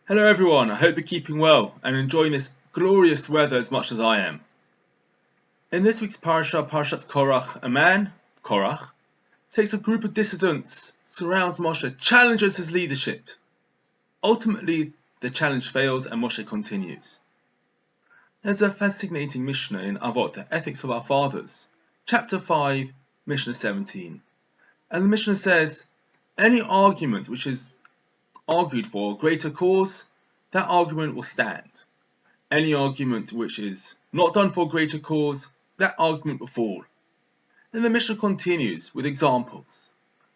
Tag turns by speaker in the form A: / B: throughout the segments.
A: Hello everyone, I hope you're keeping well and enjoying this glorious weather as much as I am. In this week's Parashat Korach, a man, Korach, takes a group of dissidents, surrounds Moshe, challenges his leadership. Ultimately, the challenge fails and Moshe continues. There's a fascinating Mishnah in Avot, the Ethics of Our Fathers, chapter 5, Mishnah 17. And the Mishnah says, any argument which is argued for a greater cause, that argument will stand. Any argument which is not done for a greater cause, that argument will fall. Then the Mishnah continues with examples.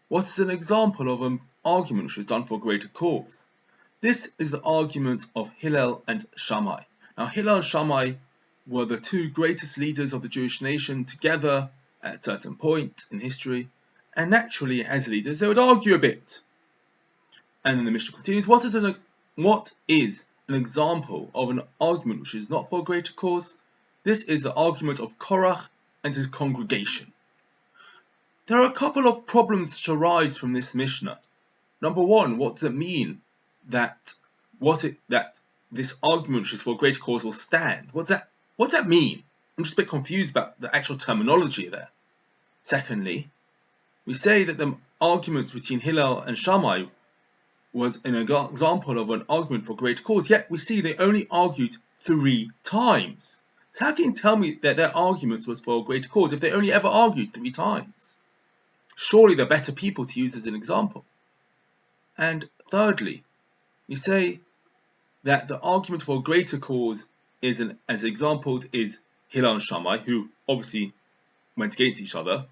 A: What is an example of an argument which is done for a greater cause? This is the argument of Hillel and Shammai. Now Hillel and Shammai were the two greatest leaders of the Jewish nation together at a certain point in history, and naturally as leaders they would argue a bit. And then the Mishnah continues, what is an example of an argument which is not for a greater cause? This is the argument of Korach and his congregation. There are a couple of problems which arise from this Mishnah. Number one, what does it mean that this argument which is for a greater cause will stand? What does that mean? I'm just a bit confused about the actual terminology there. Secondly, we say that the arguments between Hillel and Shammai was an example of an argument for a greater cause, yet we see they only argued 3 times. So how can you tell me that their arguments was for a greater cause if they only ever argued 3 times? Surely they're better people to use as an example. And thirdly, we say that the argument for a greater cause is as exampled is Hillel and Shammai, who obviously went against each other.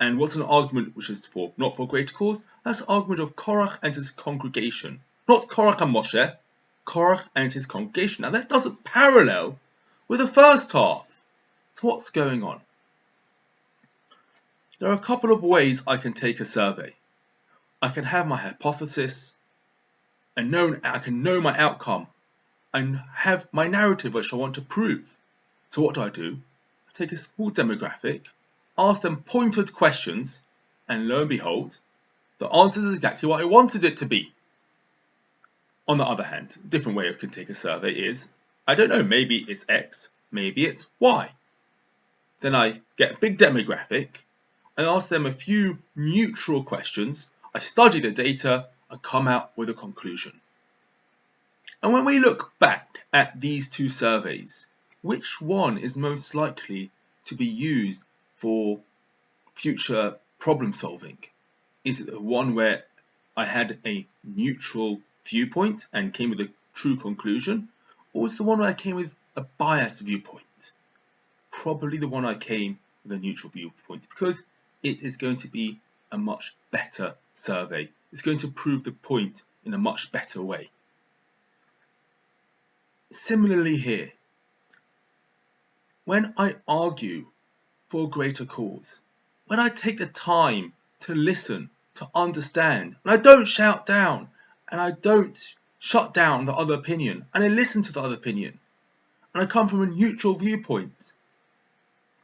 A: And what's an argument which is not for a greater cause? That's the argument of Korach and his congregation. Not Korach and Moshe, Korach and his congregation. Now that doesn't parallel with the first half. So what's going on? There are a couple of ways I can take a survey. I can have my hypothesis, and I can know my outcome, and have my narrative which I want to prove. So what do? I take a small demographic, ask them pointed questions, and lo and behold, the answer is exactly what I wanted it to be. On the other hand, a different way I can take a survey is, I don't know, maybe it's X, maybe it's Y. Then I get a big demographic and ask them a few neutral questions, I study the data and come out with a conclusion. And when we look back at these two surveys, which one is most likely to be used for future problem solving? Is it the one where I had a neutral viewpoint and came with a true conclusion? Or is it the one where I came with a biased viewpoint? Probably the one I came with a neutral viewpoint, because it is going to be a much better survey. It's going to prove the point in a much better way. Similarly here, when I argue for a greater cause, when I take the time to listen, to understand, and I don't shout down, and I don't shut down the other opinion, and I listen to the other opinion, and I come from a neutral viewpoint,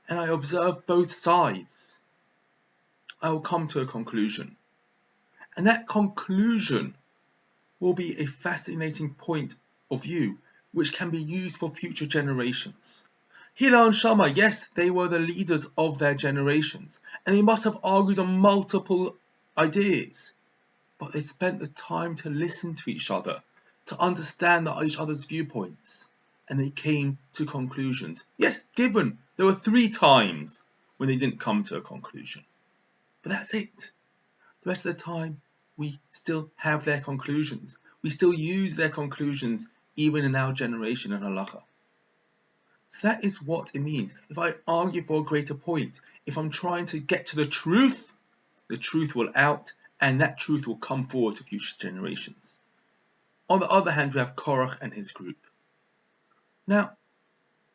A: and I observe both sides, I will come to a conclusion. And that conclusion will be a fascinating point of view which can be used for future generations. Hillel and Shammai, yes, they were the leaders of their generations, and they must have argued on multiple ideas. But they spent the time to listen to each other, to understand each other's viewpoints, and they came to conclusions. Yes, given there were 3 times when they didn't come to a conclusion. But that's it. The rest of the time, we still have their conclusions. We still use their conclusions even in our generation in halacha. So that is what it means. If I argue for a greater point, if I'm trying to get to the truth will out, and that truth will come forward to future generations. On the other hand, we have Korach and his group. Now,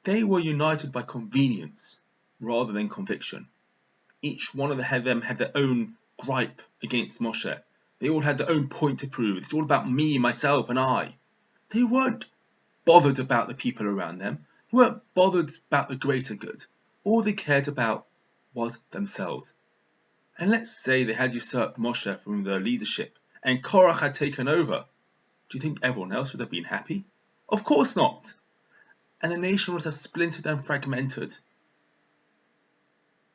A: they were united by convenience rather than conviction. Each one of them had their own gripe against Moshe. They all had their own point to prove. It's all about me, myself, and I. They weren't bothered about the people around them. They weren't bothered about the greater good. All they cared about was themselves. And let's say they had usurped Moshe from the leadership, and Korach had taken over. Do you think everyone else would have been happy? Of course not. And the nation would have splintered and fragmented.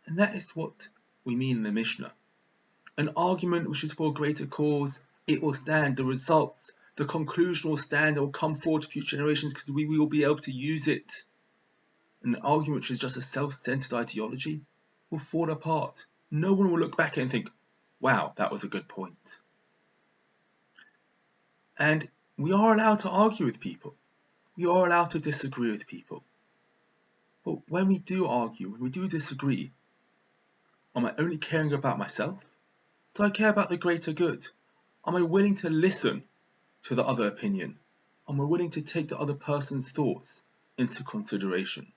A: And that is what we mean in the Mishnah. An argument which is for a greater cause, it will stand. The results, the conclusion will stand. It will come forward to future generations because we will be able to use it. An argument which is just a self-centered ideology will fall apart. No one will look back at it and think, wow, that was a good point. And we are allowed to argue with people. We are allowed to disagree with people. But when we do argue, when we do disagree, am I only caring about myself? Do I care about the greater good? Am I willing to listen to the other opinion? Am I willing to take the other person's thoughts into consideration?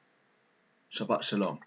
A: Shabbat Shalom.